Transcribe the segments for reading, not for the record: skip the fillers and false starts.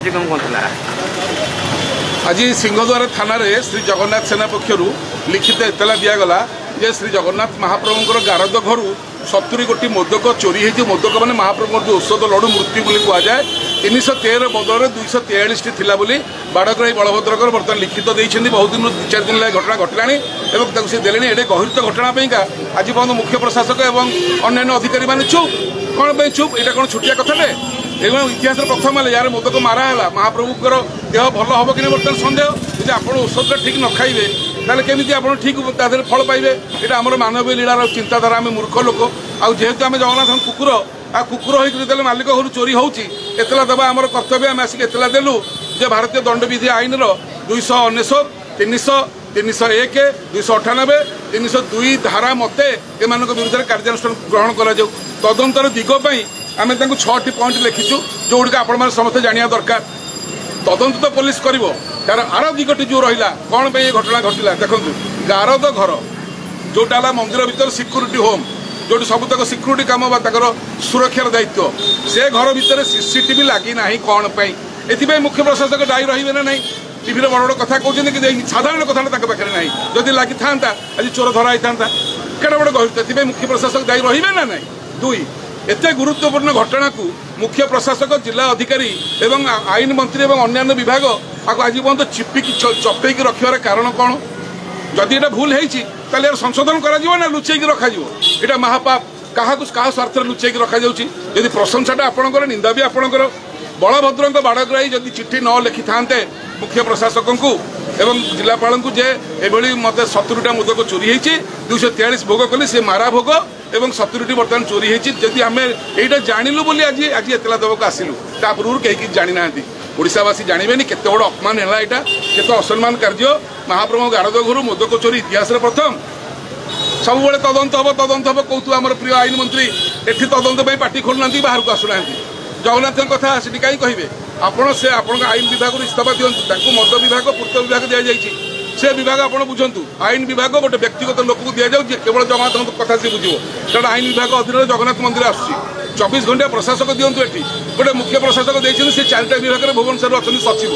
आज सिंहद्वार थाना श्री जगन्नाथ सेना पक्षर लिखित इतला दिगला जे श्री जगन्नाथ महाप्रभुंर गारद घर 70 कोटी मोदक चोरी होती। मोदक मैंने महाप्रभु जो औषध लड़ू मृत्यु बोली कहुए 313 बदल 243 थिला बोली बाड़ग्राही बलभद्रकर बर्तमान लिखित देते। बहुत दिन 2-4 दिन लगे घटना घटला से देले एडे गहित घटना आज पर्यटन मुख्य प्रशासक और अन्य अधिकारी मैंने चुप कौन चुप यहाँ कौन छुटिया कथाटे इतिहास प्रथम यार मोदक माराला महाप्रभुकर देह भल हम कि बर्तमान सन्देह यदि आप औषध ठीक न खाइबे ताले केमिति आप ठीक फल पाइबे। यहाँ आम मानवीय लीलार चिंताधारा आम मूर्ख लोक आहेतु आम जगन्नाथ कुकुर कुकुर होते मालिक घर चोरी होती एतला देवा आम कर्तव्य आम आसिक एतला देलु जे भारतीय दंडविधि आईन 299 300 301 298 302 धारा मते एम विरुद्ध कार्यानुष्ठान ग्रहण कर तदंतर दिगपाई आम 6टी पॉइंट लिखिचु जो गुड़िक आपण समस्त जाना दरकार। तदंत तो पुलिस कर तार आर दिगटी जो रहा कौन ये घटना घटला देखो गारद घर जोटा मंदिर भीतर सिक्यूरीटी होम जो सबुतक सिक्यूरीटी कम सुरक्षार दायित्व से घर भितर सीसीटीवी लगी ना कौन ए मुख्य प्रशासक दायी रही ना नहीं टीवी बड़ बड़ कथा कहते कि साधारण कथा पाखे ना जदि लगी था आज चोर धरा था केड़ा बड़ गहित मुख्य प्रशासक दायी रही ना नहीं। 2 एते गुरुत्वपूर्ण घटना को मुख्य प्रशासक जिला अधिकारी एवं आईन मंत्री एवं अन्य विभाग आज पर्यटन चिपिकी चपेक रखार कारण कौन जदि ये भूल है संशोधन कर लुचेक रखा यहाँ महापाप क्या स्वार्थ लुचेक रखा यदि प्रशंसाटा आपणकर निंदा भी आपणकर बलभद्र बाड़ग्राही जदि चिठी न लिखि था मुख्य प्रशासक को एवं जिलापाल को जे एभली मत 70टा मोदक चोरी होती 243 भोग कली से मारा भोग एवं 70टी बर्तमान चोरी होती जदि आम यहाँ जानलु बोली आज आज एतला देवक आसलु ता पूर्व कहीं जानी ना ओडावासी जानवे केते बड़ अपमान है यहाँ केते असम्मान कार्य महाप्रभु गारद घर मोदक चोरी इतिहास प्रथम सब तदंत हम कहतु आम प्रिय आईन मंत्री एठी तदंत पार्टी खोलुना बाहर को आसुना जगन्नाथ कथा से कहीं कहे आपण से आपण आईन विभाग इस्तीफा दिंतु मद विभाग पूर्त विभाग दि जाए से विभाग आप बुझंतु आईन विभाग गोटे व्यक्तिगत लोक को दि जाऊँ केवल जगन्नाथ कथा से बुझे कारण आईन विभाग अधीन जगन्नाथ मंदिर आसूँ 24 घंटा प्रशासक दिंतु ये गोटे मुख्य प्रशासक देखते से 4टा विभाग भुवनेश्वर अच्छा सचिव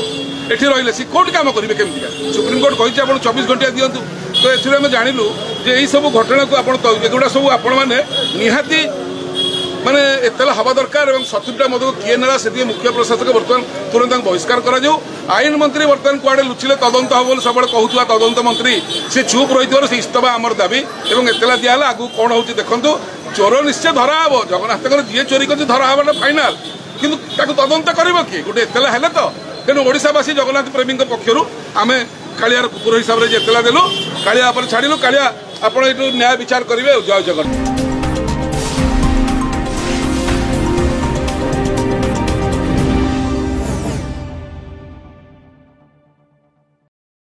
एटी रही सी कौट कम करेंगे केमिका सुप्रीमकोर्ट कही आप 24 घंटा दिंतु तो ये जानलु जे यही सब घटना को आपड़ा सब आपण मैंने निहाती माने एतला हवा दरकार और 70टा मदक किए ना से मुख्य प्रशासक बर्तमान तुरंत बहिष्कार कर आईन मंत्री बर्तमान कुआड़े लुचिले तदंत हम बोली सब कहूँ तदंत मंत्री से चुप रही से इस्तीफा आमर दाबी और एतला दिहला आगू कौन हो देखो चोर निश्चय धरा हम जगन्नाथ जी चोरी कर धरा हवा फाइनाल कि तदंत कर गोटे एतला है तो तेणु ओडावासी जगन्नाथ प्रेमी पक्षर आम कालियार कुकुर हिसाब से एतला देलु कालिया छाड़ू कालिया आप न्याय विचार करेंगे। जय जगन्नाथ।